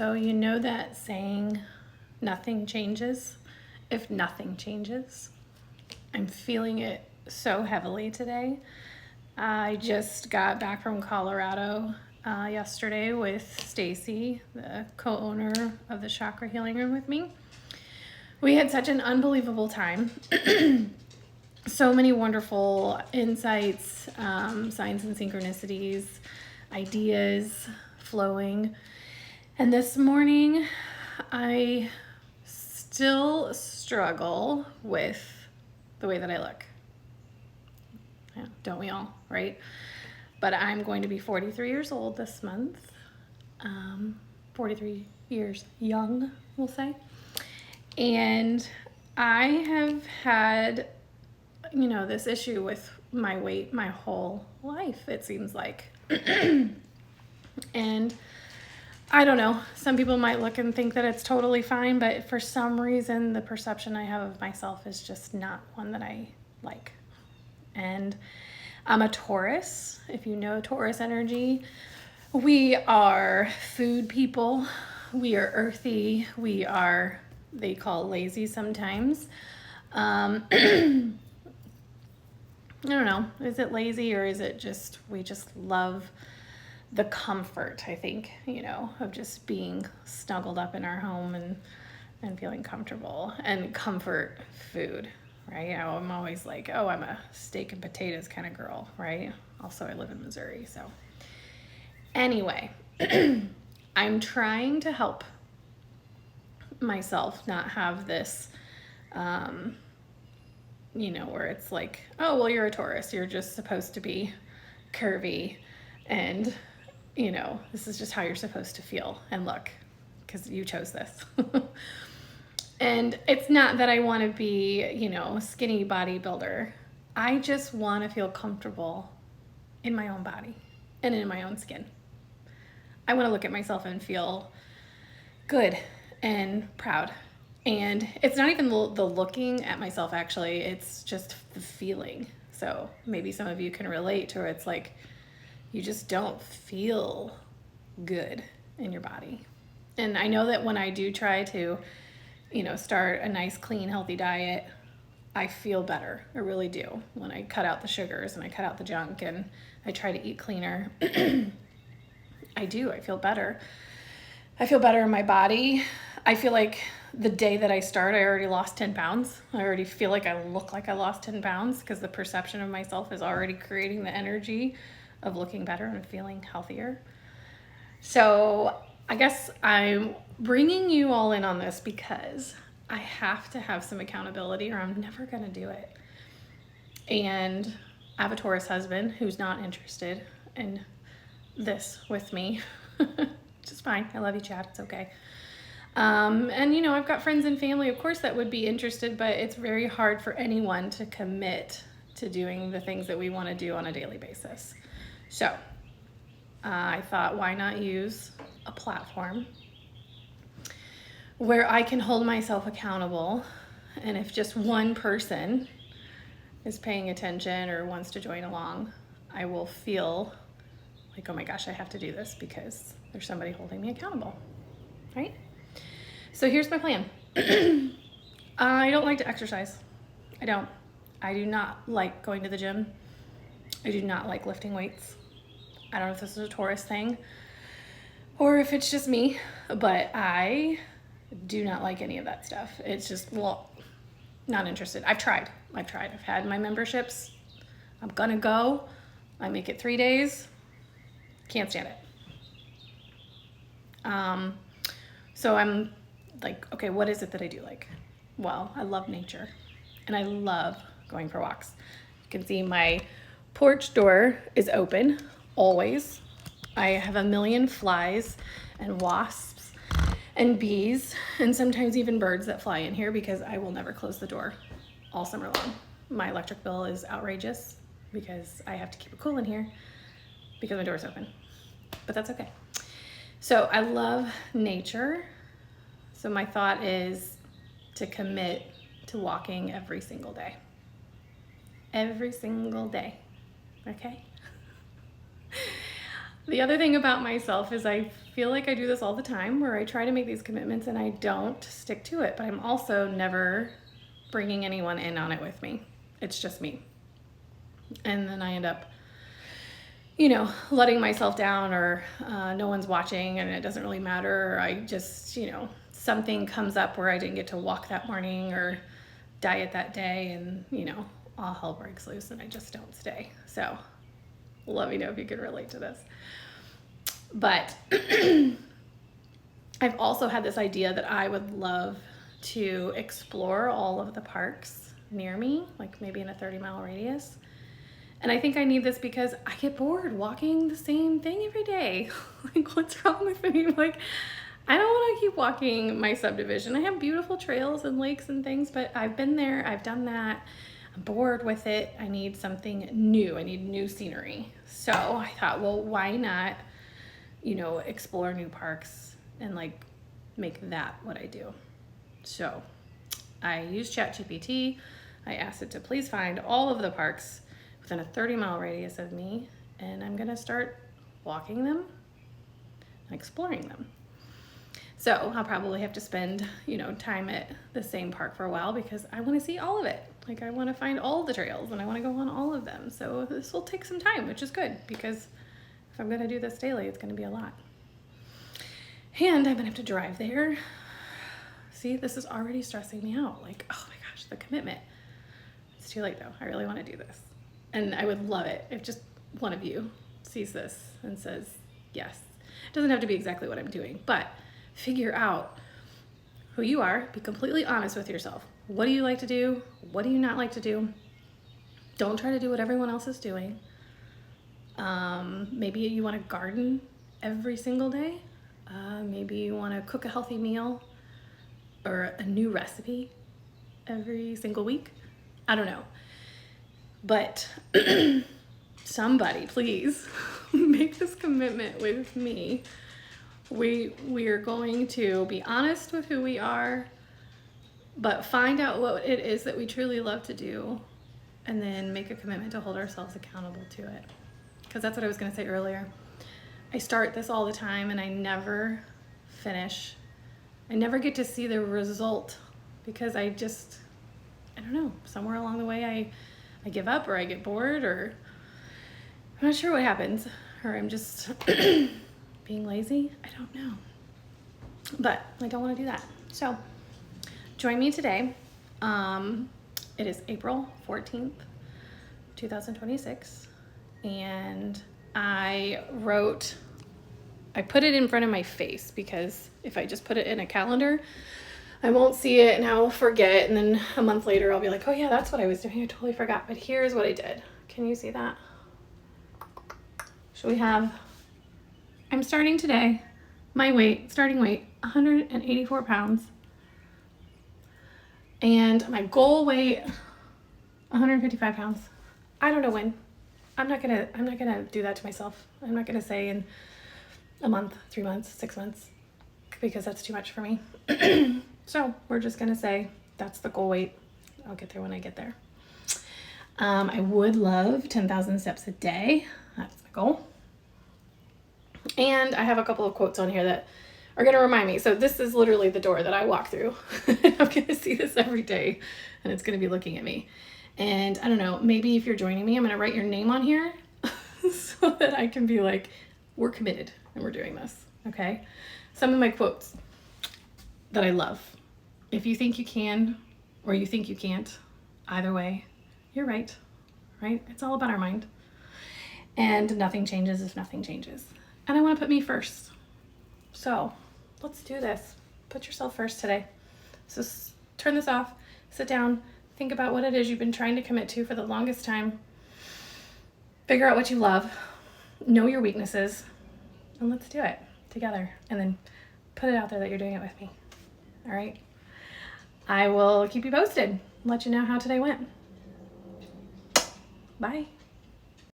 So you know that saying, nothing changes if nothing changes? I'm feeling it so heavily today. I just got back from Colorado yesterday with Stacy, the co-owner of the Chakra Healing Room with me. We had such an unbelievable time. So many wonderful insights, signs and synchronicities, ideas flowing. And this morning, I still struggle with the way that I look. Yeah, don't we all, right? But I'm going to be 43 years old this month. 43 years young, we'll say. And I have had, this issue with my weight my whole life, it seems like. And I don't know, some people might look and think that it's totally fine, but for some reason, the perception I have of myself is just not one that I like. And I'm a Taurus. If you know Taurus energy, we are food people. We are earthy. We are, they call lazy sometimes. I don't know, is it lazy or is it just, we just love the comfort, I think, of just being snuggled up in our home and feeling comfortable, and comfort food, right? I'm always like, oh, I'm a steak and potatoes kind of girl, right? Also, I live in Missouri, so. Anyway, I'm trying to help myself not have this, where it's like, oh, well, you're a Taurus. You're just supposed to be curvy and, this is just how you're supposed to feel and look because you chose this. And it's not that I want to be, a skinny bodybuilder. I just want to feel comfortable in my own body and in my own skin. I want to look at myself and feel good and proud. And it's not even the looking at myself, actually. It's just the feeling. So maybe some of you can relate to where it's like you just don't feel good in your body. And I know that when I do try to, start a nice, clean, healthy diet, I feel better. I really do. When I cut out the sugars and I cut out the junk and I try to eat cleaner, I do. I feel better. I feel better in my body. I feel like the day that I start, I already lost 10 pounds. I already feel like I look like I lost 10 pounds because the perception of myself is already creating the energy of looking better and feeling healthier. So I guess I'm bringing you all in on this because I have to have some accountability or I'm never going to do it. And I have a Taurus husband who's not interested in this with me. Which is fine. I love you, Chad. It's okay. And I've got friends and family, of course, that would be interested, but it's very hard for anyone to commit to doing the things that we want to do on a daily basis. So I thought, why not use a platform where I can hold myself accountable, and if just one person is paying attention or wants to join along, I will feel like, oh my gosh, I have to do this because there's somebody holding me accountable, right? So here's my plan. I don't like to exercise. I don't. I do not like going to the gym. I do not like lifting weights. I don't know if this is a Taurus thing or if it's just me, but I do not like any of that stuff. It's just, not interested. I've tried. I've had my memberships. I'm gonna go. I make it 3 days. Can't stand it. So I'm like, okay, what is it that I do like? Well, I love nature and I love going for walks. You can see my porch door is open always. I have a million flies and wasps and bees and sometimes even birds that fly in here because I will never close the door all summer long. My electric bill is outrageous because I have to keep it cool in here because my door's open, but that's okay. So I love nature. So my thought is to commit to walking every single day. Every single day, okay? The other thing about myself is I feel like I do this all the time where I try to make these commitments and I don't stick to it, but I'm also never bringing anyone in on it with me. It's just me. And then I end up, letting myself down, or no one's watching and it doesn't really matter. Or I just, something comes up where I didn't get to walk that morning or diet that day, and, all hell breaks loose and I just don't stay. So let me know if you could relate to this. But I've also had this idea that I would love to explore all of the parks near me, like maybe in a 30-mile radius. And I think I need this because I get bored walking the same thing every day. Like, what's wrong with me? Like, I don't want to keep walking my subdivision. I have beautiful trails and lakes and things, but I've been there, I've done that. I'm bored with it. I need something new. I need new scenery. So I thought, well, why not, explore new parks and like make that what I do. So I used ChatGPT. I asked it to please find all of the parks within a 30-mile radius of me, and I'm gonna start walking them and exploring them. So I'll probably have to spend, time at the same park for a while because I want to see all of it. Like, I want to find all the trails and I want to go on all of them. So this will take some time, which is good because if I'm going to do this daily, it's going to be a lot. And I'm going to have to drive there. See, this is already stressing me out. Like, oh my gosh, the commitment. It's too late though. I really want to do this. And I would love it if just one of you sees this and says, yes. It doesn't have to be exactly what I'm doing, but figure out who you are. Be completely honest with yourself. What do you like to do? What do you not like to do? Don't try to do what everyone else is doing. Maybe you want to garden every single day. Maybe you want to cook a healthy meal or a new recipe every single week. I don't know. But somebody, please make this commitment with me. We are going to be honest with who we are, but find out what it is that we truly love to do, and then make a commitment to hold ourselves accountable to it. Because that's what I was going to say earlier. I start this all the time and I never finish. I never get to see the result because I don't know, somewhere along the way I give up, or I get bored, or I'm not sure what happens, or I'm just being lazy. I don't know. But I don't want to do that. So join me today. It is April 14th, 2026. And I put it in front of my face because if I just put it in a calendar, I won't see it and I'll forget. And then a month later, I'll be like, oh yeah, that's what I was doing. I totally forgot. But here's what I did. Can you see that? I'm starting today, starting weight, 184 pounds. And my goal weight, 155 pounds. I don't know when. I'm not gonna do that to myself. I'm not gonna say in a month, 3 months, 6 months, because that's too much for me. So we're just gonna say that's the goal weight. I'll get there when I get there. I would love 10,000 steps a day. That's the goal. And I have a couple of quotes on here that are going to remind me. So this is literally the door that I walk through. I'm going to see this every day and it's going to be looking at me. And I don't know, maybe if you're joining me, I'm going to write your name on here so that I can be like, we're committed and we're doing this. Okay. Some of my quotes that I love. If you think you can, or you think you can't, either way, you're right? It's all about our mind. And nothing changes if nothing changes. And I want to put me first. So let's do this. Put yourself first today. So turn this off, sit down, think about what it is you've been trying to commit to for the longest time. Figure out what you love, know your weaknesses, and let's do it together. And then put it out there that you're doing it with me. All right. I will keep you posted, let you know how today went. Bye.